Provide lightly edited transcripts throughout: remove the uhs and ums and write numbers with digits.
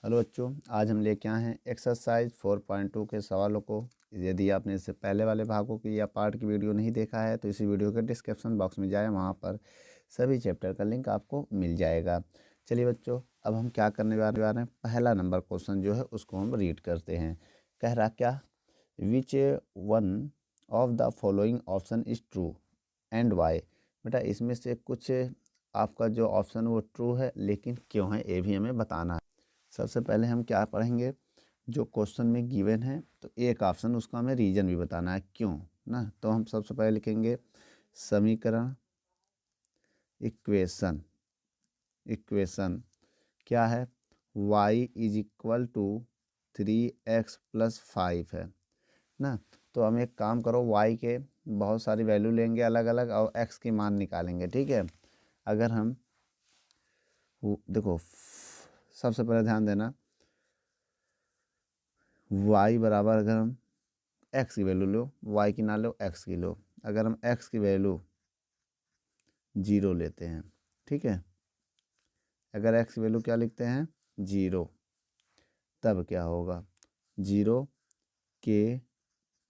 Hello बच्चों, आज हम लेके आए हैं एक्सरसाइज 4.2 के सवालों को। यदि आपने इससे पहले वाले भागों की या पार्ट की वीडियो नहीं देखा है तो इसी वीडियो के डिस्क्रिप्शन बॉक्स में जाएं, वहां पर सभी चैप्टर का लिंक आपको मिल जाएगा। चलिए बच्चों, अब हम क्या करने वाले हैं, पहला नंबर क्वेश्चन जो है उसको हम रीड करते हैं। कह रहा क्या, which one of the following option is true and why. बेटा इसमें से कुछ आपका जो ऑप्शन वो ट्रू है, लेकिन क्यों है ये भी हमें बताना है। सबसे पहले हम क्या पढ़ेंगे, जो क्वेश्चन में गिवन है तो एक ऑप्शन उसका हमें रीजन भी बताना है क्यों ना। तो हम सबसे पहले लिखेंगे समीकरण, इक्वेशन। इक्वेशन क्या है, y is equal to 3x+5 है ना। तो हम एक काम करो, y के बहुत सारी वैल्यू लेंगे अलग अलग और x की मान निकालेंगे, ठीक है। अगर हम देखो सबसे पहले ध्यान देना, y बराबर, अगर हम x की वैल्यू लो, y की ना लो, x की लो। अगर हम x की वैल्यू 0 लेते हैं, ठीक है, अगर x की वैल्यू क्या लिखते हैं 0, तब क्या होगा, 0 के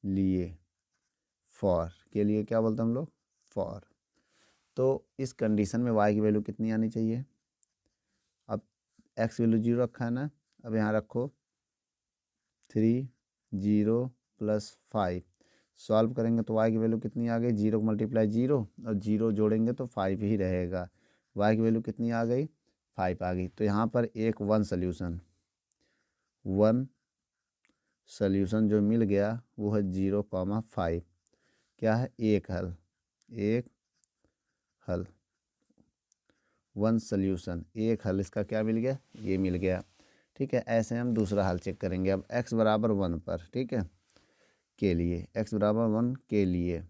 लिए, फॉर के लिए क्या बोलते हैं हम लोग, फॉर। तो इस कंडीशन में y की वैल्यू कितनी आनी चाहिए। अब x की वैल्यू 0 रखा है ना, अब यहाँ रखो 3 0+5, सॉल्व करेंगे तो y की वैल्यू कितनी आ गई, 0 मल्टीप्लाई 0 और 0 जोड़ेंगे तो 5 ही रहेगा। y की वैल्यू कितनी आ गई, 5 आ गई। तो यहाँ पर एक वन सोल्यूशन जो मिल गया वो है 0,5। क्या है, एक हल, एक हल, वन सोल्यूशन, एक हल इसका क्या मिल गया, ये मिल गया, ठीक है। ऐसे हम दूसरा हल चेक करेंगे। अब x बराबर 1 पर, ठीक है, के लिए, x बराबर 1 के लिए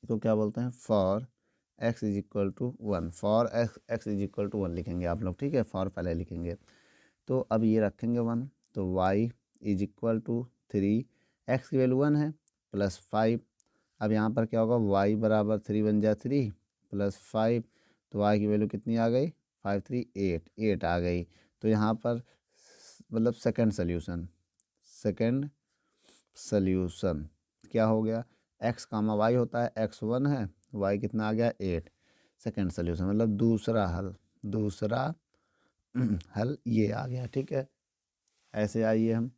तो क्या बोलते हैं, for x is equal to 1, for x is equal to 1 लिखेंगे आप लोग, ठीक है, फॉर पहले लिखेंगे। तो अब ये रखेंगे 1, तो y is equal to 3, x की वैल्यू 1 है, +5। अब यहाँ पर क्या होगा, y बराबर 3 बन जाए 3 +5, तो y की वैल्यू कितनी आ गई, 5 3 8 आ गई। तो यहाँ पर मतलब सेकंड सोल्यूशन क्या हो गया, x कामा y होता है, x 1 है, y कितना आ गया 8, सेकंड सोल्यूशन मतलब दूसरा हल, दूसरा हल ये आ गया, ठीक है। ऐसे आइए हम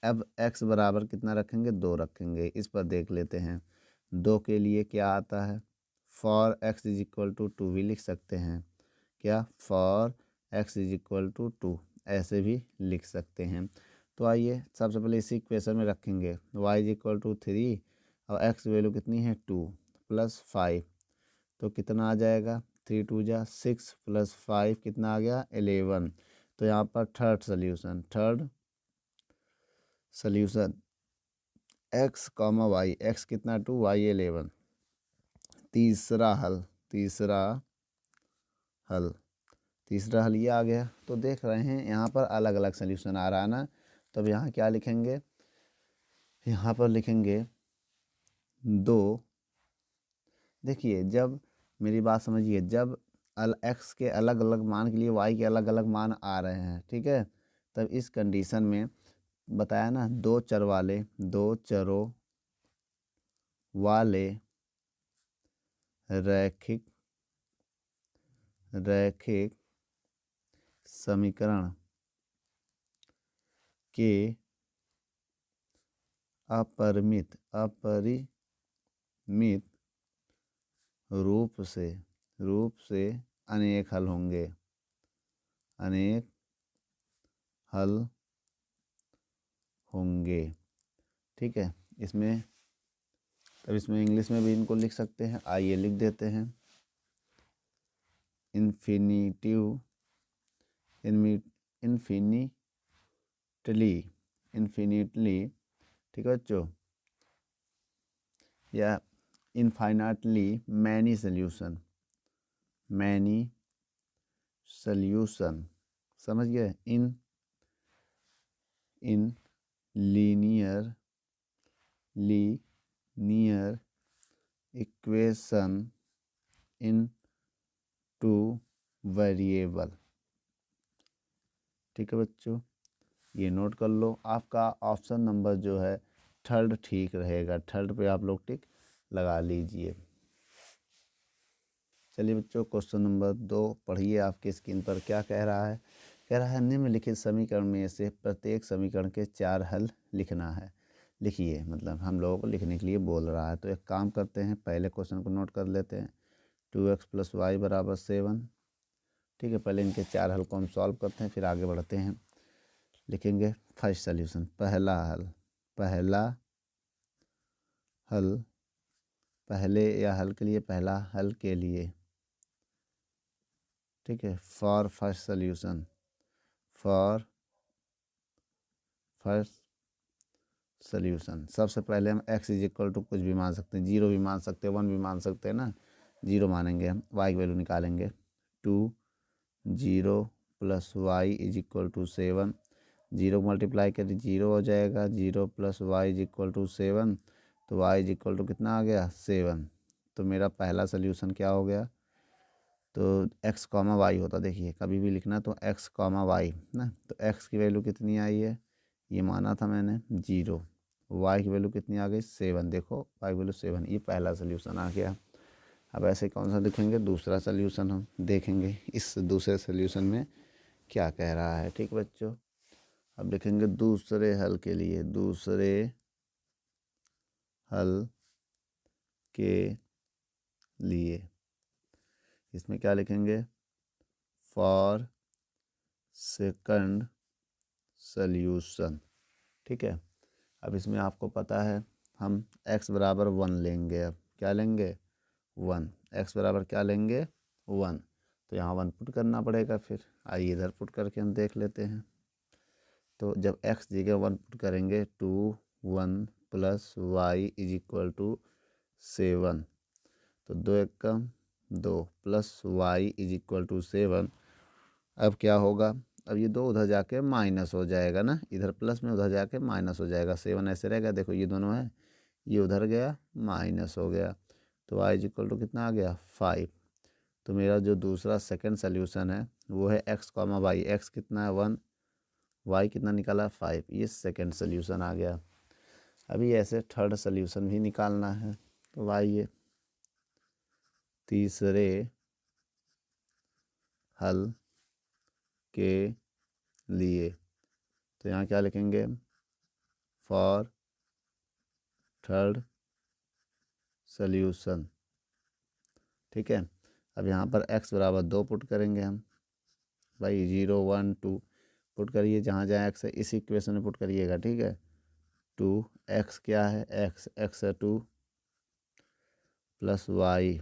अब x बराबर कितना रखेंगे, 2 रखेंगे। इस पर देख लेते हैं 2 के लिए क्या आता है, for x is equal to 2 भी लिख सकते हैं। क्या, for x is equal to 2 ऐसे भी लिख सकते हैं। तो आइए सबसे पहले इसी इक्वेशन में रखेंगे, y इज इक्वल टू 3 और x वैल्यू कितनी है 2 +5, तो कितना आ जाएगा, 3 2 जा 6 +5 कितना आ गया 11। तो यहाँ पर third solution x comma y, x कितना 2 y 11, तीसरा हल, तीसरा हल, तीसरा हल ये आ गया। तो देख रहे हैं यहाँ पर अलग अलग सोल्यूशन आ रहा है ना। तो अब यहाँ क्या लिखेंगे, यहाँ पर लिखेंगे 2। देखिए जब, मेरी बात समझिए, जब x के अलग अलग मान के लिए y के अलग अलग मान आ रहे हैं, ठीक है, तब इस कंडीशन में बताया ना, दो चरों वाले रैखिक समीकरण के अपरिमित रूप से अनेक हल होंगे, अनेक हल होंगे, ठीक है। इसमें तब इसमें इंग्लिश में भी इनको लिख सकते हैं, आइए लिख देते हैं, इन्फिनिटिव इन्फिनिटली, ठीक है बच्चों, या इनफाइनाइटली मैनी सॉल्यूशन, समझ गए, in linear equation in 2 variable, ठीक है बच्चों, ये नोट कर लो। आपका ऑप्शन नंबर जो है थर्ड ठीक रहेगा, थर्ड पे आप लोग टिक लगा लीजिए। चलिए बच्चों, क्वेश्चन नंबर 2 पढ़िए। आपके स्क्रीन पर क्या कह रहा है? कह रहा है निम्नलिखित समीकरण में से प्रत्येक समीकरण के 4 हल लिखना है। लिखिए, मतलब हम लोगों को लिखने के लिए बोल रहा है। तो एक काम करते हैं, पहले क्वेश्चन को नोट कर लेते हैं। 2x + y = 7। ठीक है, पहले इनके 4 हल को हम सॉल्व करते हैं, फिर आगे बढ़ते हैं। लिखेंगे फर्स्ट सॉल्यूशन, पहला हल। पहला हल, पहले या हल के लिए, पहला हल के लिए। ठीक है, for first solution, for first solution. सबसे पहले हम x = कुछ भी मान सकते हैं, 0 भी मान सकते हैं, 1 भी मान सकते हैं ना। 0 मानेंगे हम, y की वैल्यू निकालेंगे। 2 0 + y = 7। 0 को मल्टीप्लाई करिए 0 हो जाएगा। 0 + y = 7, तो y = कितना आ गया? 7। तो मेरा पहला सॉल्यूशन क्या हो गया? तो x, y होता, देखिए कभी भी लिखना तो x, y ना। तो x की वैल्यू कितनी आई है? ये माना था मैंने 0। y की वैल्यू कितनी आ गई? 7। देखो y की वैल्यू 7, ये पहला सॉल्यूशन आ गया। अब ऐसे कौन सा लिखेंगे? दूसरा सॉल्यूशन हम देखेंगे इस दूसरे सॉल्यूशन में क्या कह रहा है। ठीक बच्चों, अब लिखेंगे दूसरे हल के लिए, दूसरे हल के लिए। इसमें क्या लिखेंगे? For second solution. ठीक है, अब इसमें आपको पता है हम x = 1 लेंगे। अब क्या लेंगे? 1। x बराबर क्या लेंगे? 1। तो यहाँ 1 पुट करना पड़ेगा। फिर आइए इधर पुट करके हम देख लेते हैं। तो जब x जगह 1 पुट करेंगे, 2 1 + y = 7। तो 2 1 का 2 + y = 7। अब क्या होगा? अब ये 2 उधर जाके माइनस हो जाएगा ना, इधर प्लस में उधर जाके माइनस हो जाएगा। 7 ऐसे रहेगा, देखो ये दोनों है, ये उधर गया माइनस हो गया। तो y = कितना आ गया? 5। तो मेरा जो दूसरा सेकंड सॉल्यूशन है वो है x, y। x कितना है? 1। y कितना निकाला? 5। ये सेकंड सॉल्यूशन आ गया। अभी ऐसे थर्ड सॉल्यूशन भी निकालना है। तो आइए तीसरे हल के लिए, तो यहाँ क्या लिखेंगे? For third solution. ठीक है, अब यहाँ पर x = 2 पुट करेंगे हम। भाई 0 1 2 पुट करिए, जहाँ जहाँ x है इस इक्वेशन में पुट करिएगा। ठीक है, 2x क्या है? x है 2 + y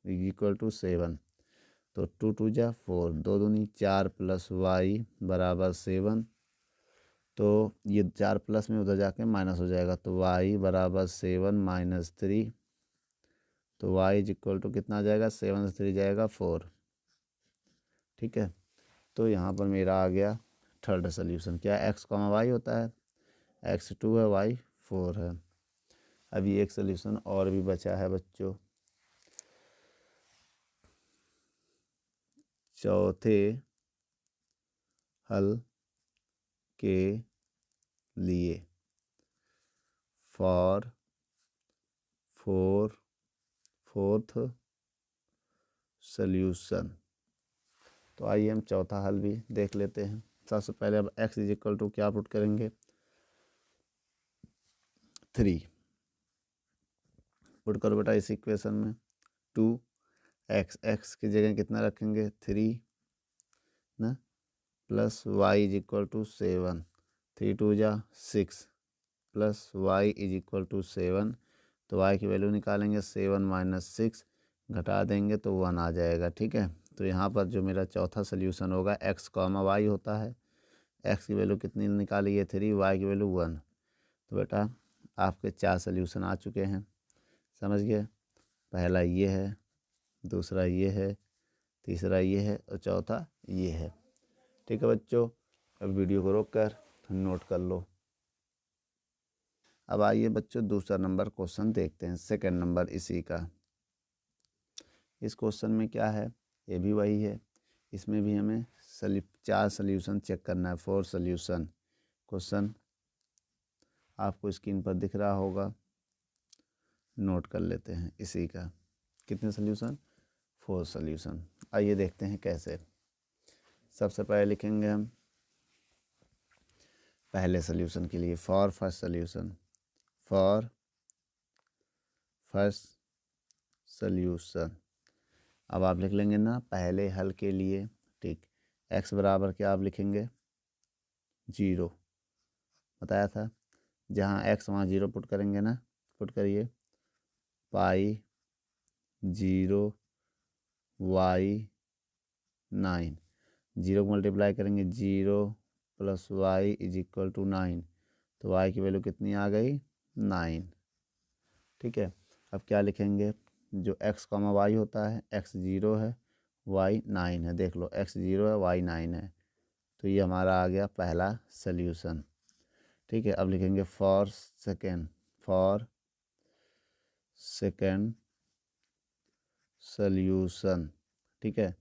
= 7। तो 2 2 जा 4, 2 दूनी 4 + y = 7। तो ये 4 प्लस में उधर जाके माइनस हो जाएगा। तो y = 7 - 3। तो y = कितना आ जाएगा? 7 से 3 जाएगा 4। ठीक है, तो यहाँ पर मेरा आ गया थर्ड सॉल्यूशन। क्या x, y होता है? x 2 है, y 4 है। अभी एक सॉल्यूशन और भी बचा है बच्चों, चौथे हल के लिए। For fourth solution. तो आइए हम चौथा हल भी देख लेते हैं। सबसे पहले अब x = क्या पुट करेंगे? 3 पुट करो बेटा इस इक्वेशन में। 2x की जगह कितना रखेंगे? 3 ना, + y = 7। 3 2 जा 6 + y = 7। तो y की वैल्यू निकालेंगे, 7 - 6 घटा देंगे तो 1 आ जाएगा। ठीक है, तो यहाँ पर जो मेरा चौथा सॉल्यूशन होगा x, y होता है। x की वैल्यू कितनी निकाली है? 3। y की वैल्यू 1। तो बेटा आपके 4 सॉल्यूशन आ चुके हैं, समझ गए? पहला ये है, दूसरा ये है, तीसरा ये है और चौथा ये है। ठीक है बच्चों, अब वीडियो को रोक कर नोट कर लो। अब आइए बच्चों दूसरा नंबर क्वेश्चन देखते हैं, सेकंड नंबर इसी का। इस क्वेश्चन में क्या है? ये भी वही है, इसमें भी हमें 4 सल्यूशन चेक करना है, 4 सल्यूशन। क्वेश्चन आपको स्क्रीन पर दिख रहा होगा, नोट कर लेते हैं इसी का। कितने सल्यूशन? 4 सल्यूशन। आइए देखते हैं कैसे। सबसे पहले लिखेंगे हम पहले सल्यूशन के लिए for first solution, for first solution. अब आप लिख लेंगे ना पहले हल के लिए, ठीक। x बराबर क्या आप लिखेंगे? 0 बताया था, जहाँ x वहाँ 0 पुट करेंगे ना, पुट करिए। पाई 0 y 9, 0 को मल्टीप्लाई करेंगे 0 plus y is equal to 9, तो y की वैल्यू कितनी आ गई? 9। ठीक है, अब क्या लिखेंगे? जो x कॉमा वाई होता है, x 0 है y 9 है, देख लो x 0 है y 9 है, तो ये हमारा आ गया पहला सल्यूशन। ठीक है, अब लिखेंगे फॉर सेकेंड सल्यूशन। ठीक है,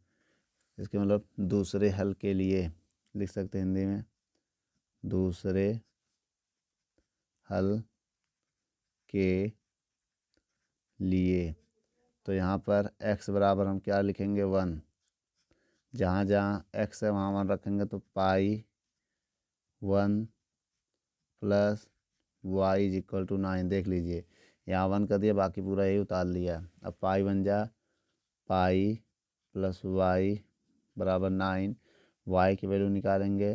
इसके मतलब दूसरे हल के लिए लिख सकते हैं हिंदी में, दूसरे हल के लिए। तो यहाँ पर x बराबर हम क्या लिखेंगे? 1, जहाँ जहाँ x है वहाँ 1 रखेंगे, तो pi 1 plus y is equal to 9। देख लीजिए, यहाँ 1 कर दिया, बाकी पूरा यही उतार लिया। अब पाई बन जा पाई प्लस वाई बराबर 9, वाई की वैल्यू निकालेंगे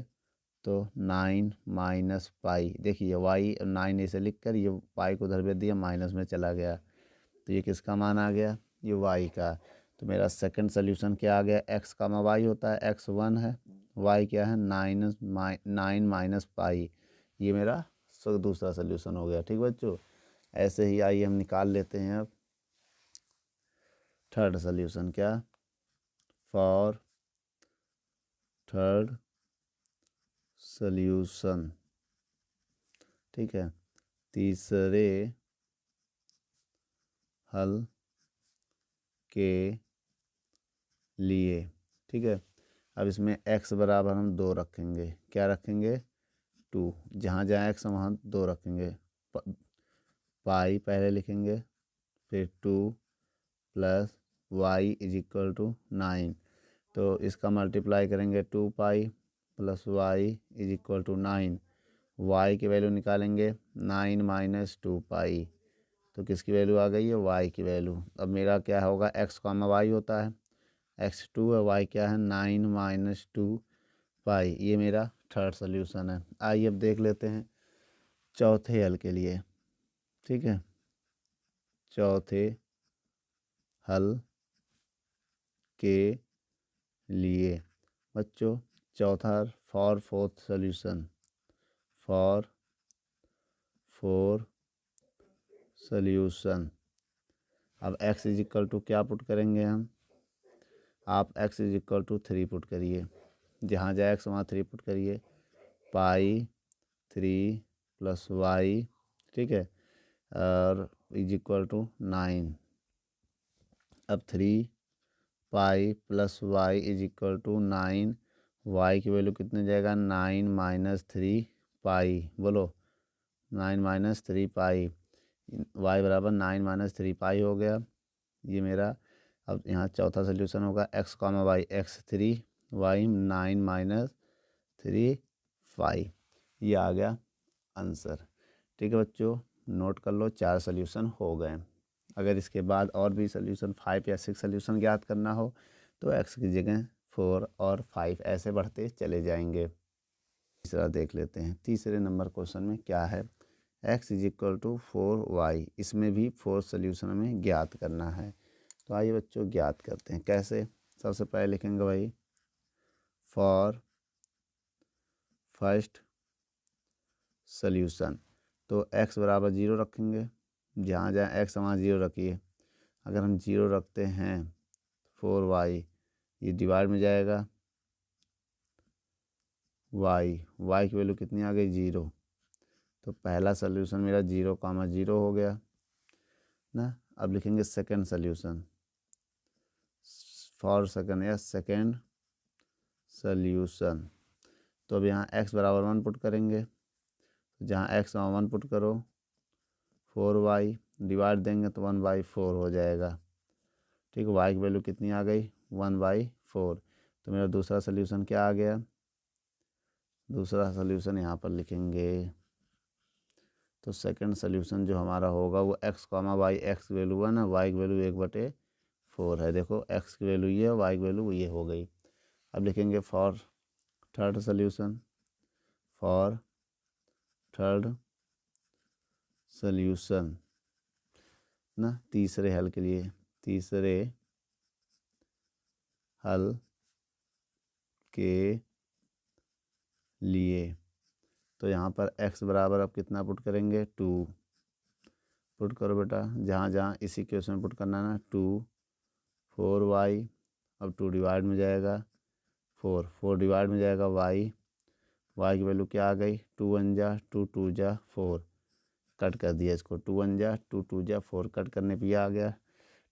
तो 9 माइनस पाई। देखिए वाई 9 ऐसे लिख कर ये पाई को उधर भेज दिया, माइनस में चला गया, तो ये किसका मान आ गया? ये वाई का। तो मेरा सेकंड सोल्यूशन क्या आ गया? एक्स का वाई होता है, एक्स 1 है, वाई क्या है? 9 माइनस पाई। ये मेरा दूसरा सोल्यूशन हो गया। ठीक बच्चों, ऐसे ही आइए हम निकाल लेते हैं अब थर्ड सोल्यूशन। क्या? For third solution. ठीक है, तीसरे हल के लिए। ठीक है, अब इसमें x बराबर हम 2 रखेंगे। क्या रखेंगे? 2, जहाँ जहाँ x वहाँ 2 रखेंगे। पाई पहले लिखेंगे, फिर 2 plus y is equal to 9, तो इसका मल्टीप्लाई करेंगे 2 pi plus y is equal to 9। Y की वैल्यू निकालेंगे 9 माइनस 2 पाई, तो किसकी वैल्यू आ गई है? वाई की वैल्यू। अब मेरा क्या होगा? एक्स कॉमा वाई होता है, एक्स 2 है, वाई क्या है? 9 माइनस 2 पाई। ये मेरा थर्ड सोल्यूशन है। आइए अब देख लेते हैं चौथे हल के लिए। ठीक है, चौथे हल के लिए बच्चों, चौथा for fourth solution, for four solution. अब x इज इक्वल टू क्या पुट करेंगे हम? आप x is equal to 3 put करिए, जहाँ जाए x वहाँ 3 पुट करिए। पाई 3 प्लस वाई, ठीक है, और इज इक्वल टू 9। अब 3 pi plus y is equal to 9, y की वैल्यू कितने जाएगा? 9 माइनस 3 पाई। बोलो 9 माइनस 3 पाई, वाई बराबर 9 माइनस 3 पाई हो गया ये मेरा। अब यहाँ चौथा सोल्यूशन होगा x comma y, x 3 y 9 minus 3 5। ये आ गया आंसर। ठीक है बच्चों, नोट कर लो, 4 सोल्यूशन हो गए। अगर इसके बाद और भी सोल्यूशन 5 या 6 सोल्यूशन ज्ञात करना हो तो एक्स की जगह 4 और 5 ऐसे बढ़ते चले जाएंगे। तीसरा देख लेते हैं, तीसरे नंबर क्वेश्चन में क्या है? x is equal to 4y। इसमें भी 4 सोल्यूशन हमें ज्ञात करना है। तो आइए बच्चों ज्ञात करते हैं। कैसे? सबसे पहले लिखेंगे भाई फॉर फर्स्ट सोल्यूशन, तो x बराबर 0 रखेंगे, जहाँ जहाँ x वहाँ 0 रखिए। अगर हम 0 रखते हैं 4y, ये डिवाइड में जाएगा y की वैल्यू कितनी आ गई? 0। तो पहला सोल्यूशन मेरा 0 कामा 0 हो गया ना। अब लिखेंगे सेकंड सोल्यूशन, फॉर सेकंड या सेकंड सल्यूशन। तो अब यहाँ x बराबर 1 पुट करेंगे, जहाँ x 1 पुट करो 4y, डिवाइड देंगे तो 1/4 हो जाएगा। ठीक है, y की वैल्यू कितनी आ गई 1/4। तो मेरा दूसरा सल्यूशन क्या आ गया, दूसरा सल्यूशन यहाँ पर लिखेंगे। तो सेकंड सल्यूशन जो हमारा होगा वो x, y, x की वैल्यू 1 है, y की वैल्यू 1/4 है। देखो x की वैल्यू ये है, y की वैल्यू ये हो गई। अब लिखेंगे for third solution, for third solution ना, तीसरे हल के लिए, तीसरे हल के लिए। तो यहाँ पर x बराबर अब कितना पुट करेंगे 2 पुट करो बेटा, जहाँ जहाँ इसी क्वेश्चन पुट करना है ना 2, 4y, अब 2 डिवाइड में जाएगा 4 डिवाइड में जाएगा y की वैल्यू क्या आ गई 2 1 जा 2 2 जा 4, कट कर दिया इसको, 2 1 जा 2 2 जा 4, कट करने पे ये आ गया।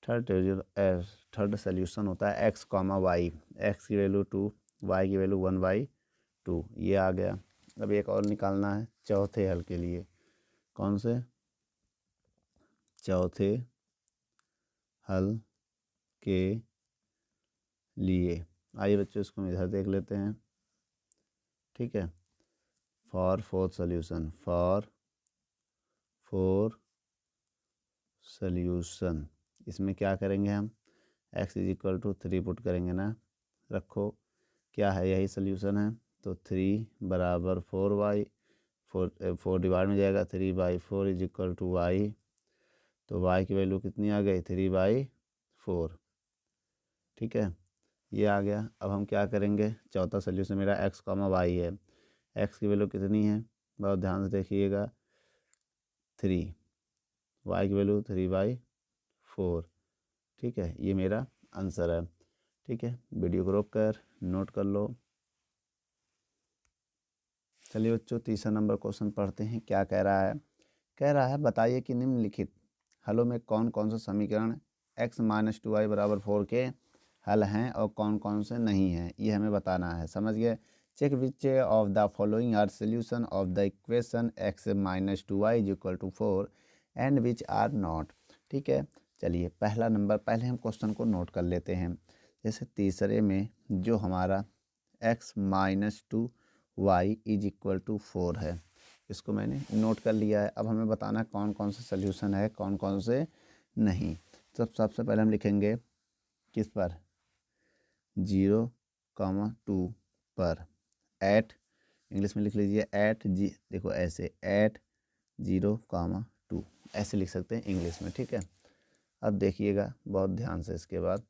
थर्ड सल्यूशन होता है x, y, x की वैल्यू 2, y की वैल्यू 1/2, ये आ गया। अब एक और निकालना है चौथे हल के लिए। कौन से, चौथे हल के लिए। आइए बच्चों इसको इधर देख लेते हैं। ठीक है, for fourth solution, for 4 solution, इसमें क्या करेंगे हम x = 3 पुट करेंगे ना, रखो क्या है यही सल्यूशन है। तो 3 बराबर 4y, 4 डिवाइड में जाएगा 3/4 = y। तो y की वैल्यू कितनी आ गई 3/4। ठीक है, ये आ गया। अब हम क्या करेंगे, चौथा सल्यूशन मेरा x, y है। x की वैल्यू कितनी है, बहुत ध्यान से देखिएगा 3, y की वैल्यू 3/4। ठीक है, ये मेरा आंसर है। ठीक है, वीडियो को रोक कर नोट कर लो। चलिए बच्चों तीसरा नंबर क्वेश्चन पढ़ते हैं, क्या कह रहा है। कह रहा है बताइए कि निम्नलिखित हलों में कौन कौन से समीकरण x - 2y = 4 के हल हैं और कौन कौन से नहीं हैं, ये हमें बताना है। समझ गए। Check which of the following are solution of the equation x - 2y = 4 and which are not. ठीक है, चलिए पहला नंबर, पहले हम क्वेश्चन को नोट कर लेते हैं। जैसे तीसरे में जो हमारा x - 2y = 4 है, इसको मैंने नोट कर लिया है। अब हमें बताना कौन कौन से सल्यूशन है कौन कौन से नहीं। सबसे पहले हम लिखेंगे किस पर 0,2 पर, एट, इंग्लिश में लिख लीजिए एट जी, देखो ऐसे एट 0,2 ऐसे लिख सकते हैं इंग्लिश में। ठीक है, अब देखिएगा बहुत ध्यान से। इसके बाद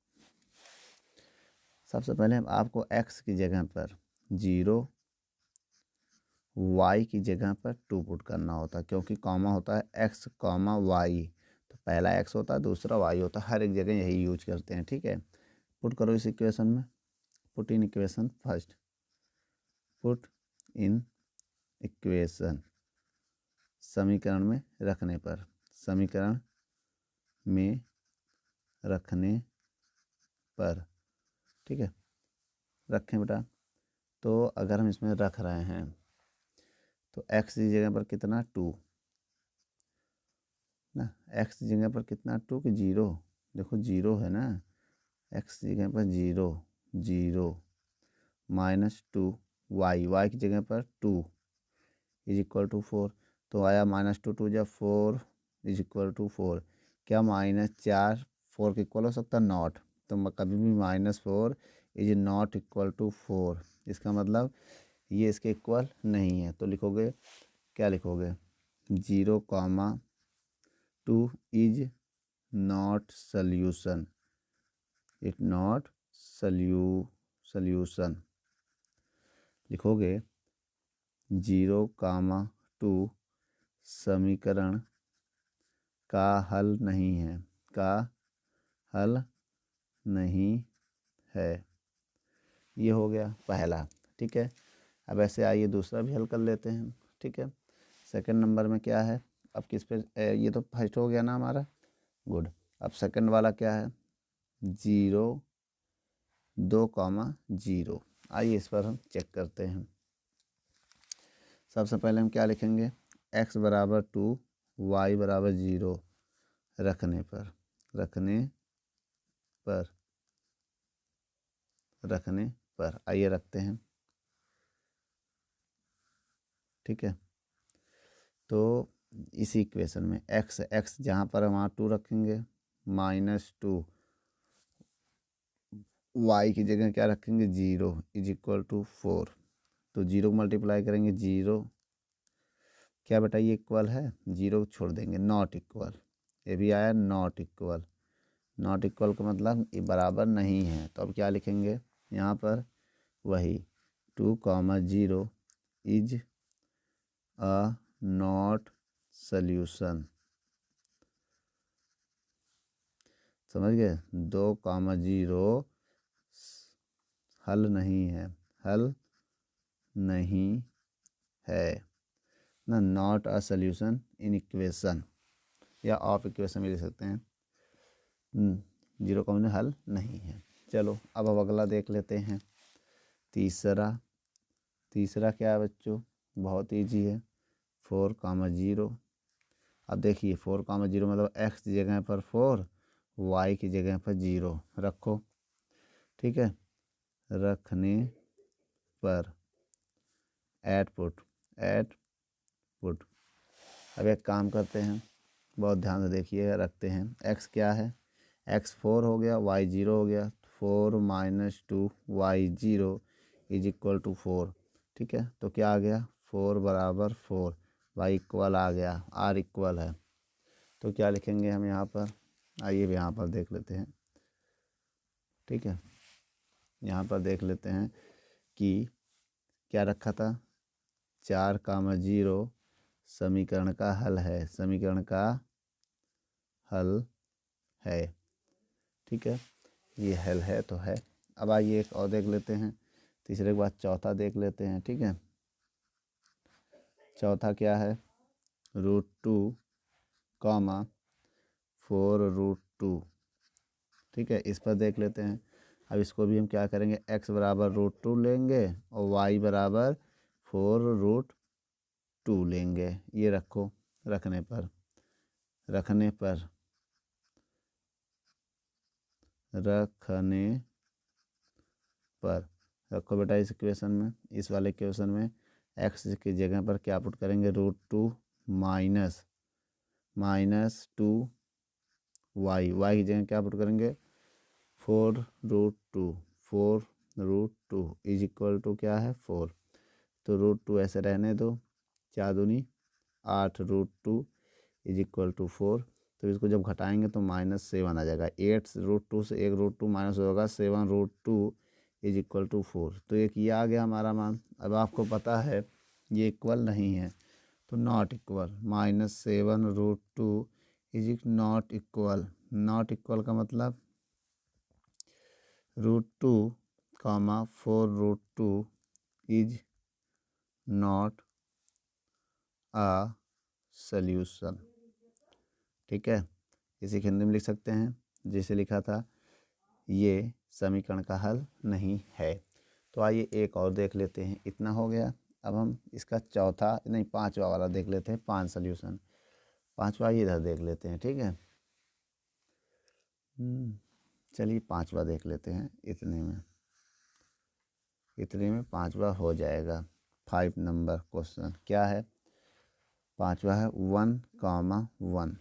सबसे पहले आपको x की जगह पर 0, y की जगह पर 2 पुट करना होता है, क्योंकि कॉमा होता है x, y। तो पहला x होता है, दूसरा y होता है, हर एक जगह यही यूज करते हैं। ठीक है, पुट करो इस इक्वेशन में, put in equation first, put in equation, समीकरण में रखने पर, समीकरण में रखने पर। ठीक है, रखें बेटा। तो अगर हम इसमें रख रहे हैं तो x की जगह पर कितना 2 ना, x की जगह पर कितना 2 कि 0, देखो 0 है ना, x की जगह पर 0, 0 -2 y की जगह पर 2 = 4। तो आया -2 2 जा 4 = 4। क्या -4 4 के इक्वल हो सकता है, नॉट। तो कभी भी -4 = नॉट इक्वल टू 4, इसका मतलब ये इसके इक्वल नहीं है। तो लिखोगे, क्या लिखोगे 0,2 is not solution, it not solution. लिखोगे 0,2 समीकरण का हल नहीं है, का हल नहीं है। ये हो गया पहला। ठीक है, अब ऐसे आइए दूसरा भी हल कर लेते हैं। ठीक है, सेकंड नंबर में क्या है, अब किस पे, ये तो फर्स्ट हो गया ना हमारा, गुड। अब सेकंड वाला क्या है 0, 2,0। आइए इस पर हम चेक करते हैं। सबसे पहले हम क्या लिखेंगे, x बराबर 2 y बराबर 0 रखने पर आइए रखते हैं। ठीक है, तो इसी इक्वेशन में x जहाँ पर है वहाँ 2 रखेंगे, -2 y की जगह क्या रखेंगे 0 इज इक्वल टू 4। तो 0 को मल्टीप्लाई करेंगे 0, क्या बेटा ये इक्वल है, 0 छोड़ देंगे, नॉट इक्वल, ये भी आया नॉट इक्वल। नॉट इक्वल का मतलब ये बराबर नहीं है, तो अब क्या लिखेंगे यहाँ पर, वही 2, 0 इज अ नॉट सल्यूशन। समझ गए, 2, 0 हल नहीं है, ना, not a solution in equation, या ऑफ इक्वेशन भी लिख सकते हैं। 0 का मतलब हल नहीं है। चलो अब अगला देख लेते हैं। तीसरा क्या है बच्चों, बहुत ईजी है, 4, 0। अब देखिए 4, 0 मतलब x की जगह पर 4, y की जगह पर 0 रखो। ठीक है, रखने पर ऐड पुट। अब एक काम करते हैं, बहुत ध्यान से देखिएगा, रखते हैं। x क्या है, x 4 हो गया, y 0 हो गया, 4 - 2 y 0 इज इक्वल टू 4। ठीक है, तो क्या आ गया, 4 बराबर 4, y इक्वल आ गया, r इक्वल है। तो क्या लिखेंगे हम यहाँ पर, आइए यहाँ पर देख लेते हैं। ठीक है, यहाँ पर देख लेते हैं कि क्या रखा था, 4, 0 समीकरण का हल है। ठीक है, ये हल है तो है। अब आइए एक और देख लेते हैं, तीसरे के बाद चौथा देख लेते हैं। ठीक है, चौथा क्या है, √2, 4√2। ठीक है, इस पर देख लेते हैं। अब इसको भी हम क्या करेंगे, x बराबर √2 लेंगे और y बराबर 4√2 लेंगे। ये रखो, रखने पर रखो बेटा। इस इक्वेशन में, इस वाले इक्वेशन में x की जगह पर क्या पुट करेंगे, √2 -2 y की जगह क्या पुट करेंगे, 4√2 इज इक्वल टू क्या है 4। तो √2 ऐसे रहने दो, 4 दूनी 8 √2 इज इक्वल टू 4। तो इसको जब घटाएंगे तो -7 आ जाएगा। 8√2 से एक √2 माइनस होगा, 7√2 इज इक्वल टू 4। तो एक ये आ गया हमारा मान। अब आपको पता है ये इक्वल नहीं है, तो not equal, -7√2 is not equal. Not equal का मतलब √2, 4√2 इज नॉट आ सल्यूशन। ठीक है, इसे हिंदी में लिख सकते हैं, जैसे लिखा था, ये समीकरण का हल नहीं है। तो आइए एक और देख लेते हैं। इतना हो गया। अब हम इसका चौथा नहीं पांचवा वाला देख लेते हैं, 5 सल्यूशन। पांचवा इधर देख लेते हैं। ठीक है, चलिए पांचवा देख लेते हैं। इतने में पांचवा हो जाएगा। 5 नंबर क्वेश्चन क्या है, पांचवा है 1, 1।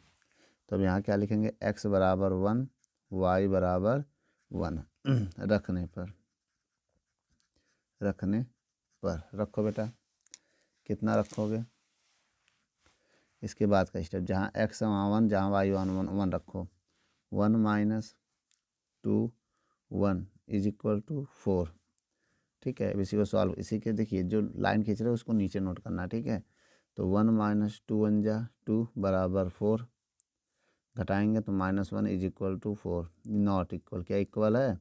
तो अब यहाँ क्या लिखेंगे, x बराबर 1, y बराबर 1 रखने पर रखो बेटा। कितना रखोगे, इसके बाद का स्टेप, जहाँ x वहाँ 1, जहाँ y 1 रखो। 1 - 2 1 इज इक्वल टू 4। ठीक है, अब इसी को सॉल्व, इसी के देखिए जो लाइन खींच रहे हैं उसको नीचे नोट करना। ठीक है, तो 1 - 2 1 जा 2 बराबर 4, घटाएंगे तो -1 is equal to 4। Not equal, क्या इक्वल है,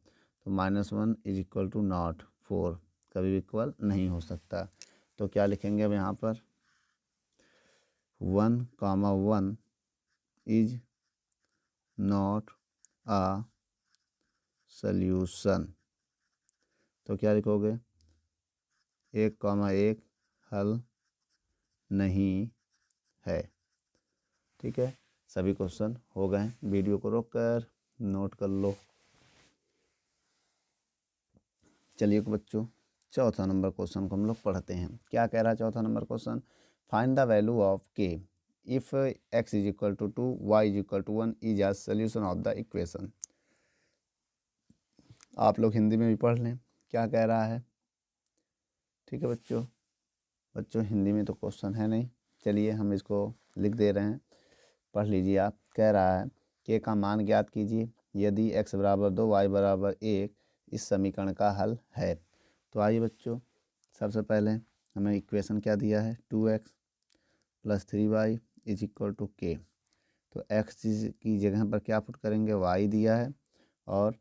तो -1 इज इक्वल टू नॉट 4, कभी भी इक्वल नहीं हो सकता। तो क्या लिखेंगे अब यहाँ पर, 1, 1 इज नॉट आ सल्यूशन। तो क्या लिखोगे, 1, हल नहीं है। ठीक है, सभी क्वेश्चन हो गए। वीडियो को रोक कर नोट कर लो। चलिए बच्चों, चौथा नंबर क्वेश्चन को हम लोग पढ़ते हैं। क्या कह रहा है चौथा नंबर question? Find the value of K if x is equal to 2, y is equal to 1 is a solution of the equation. आप लोग हिंदी में भी पढ़ लें क्या कह रहा है। ठीक है बच्चों हिंदी में तो क्वेश्चन है नहीं, चलिए हम इसको लिख दे रहे हैं, पढ़ लीजिए आप। कह रहा है के का मान ज्ञात कीजिए यदि x बराबर 2, y बराबर 1 इस समीकरण का हल है। तो आइए बच्चों, सबसे पहले हमें इक्वेशन क्या दिया है, 2x plus 3y is equal to के। तो x की जगह पर क्या पुट करेंगे, y दिया है, और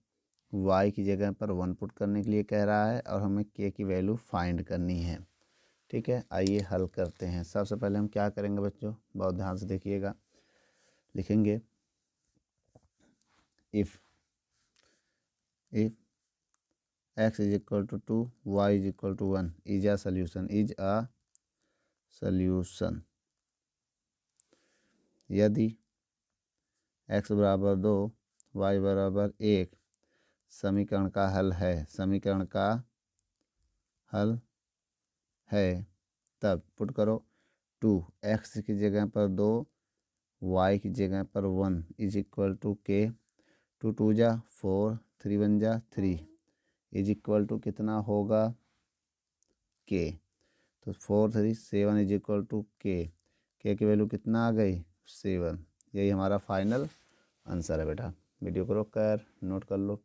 y की जगह पर 1 पुट करने के लिए कह रहा है, और हमें k की वैल्यू फाइंड करनी है। ठीक है, आइए हल करते हैं। सबसे पहले हम क्या करेंगे बच्चों, बहुत ध्यान से देखिएगा। लिखेंगे if x is equal to 2, y is equal to 1 is a solution. यदि x बराबर 2, y बराबर 1 समीकरण का हल है, समीकरण का हल है, तब पुट करो 2, x की जगह पर 2, y की जगह पर 1 इज इक्वल टू के। 2 2 जा 4, 3 1 जा 3 इज इक्वल टू कितना होगा, के। तो 4 3 7 इज इक्वल टू के की वैल्यू कितना आ गई, 7। यही हमारा फाइनल आंसर है बेटा। वीडियो को रोक कर नोट कर लो।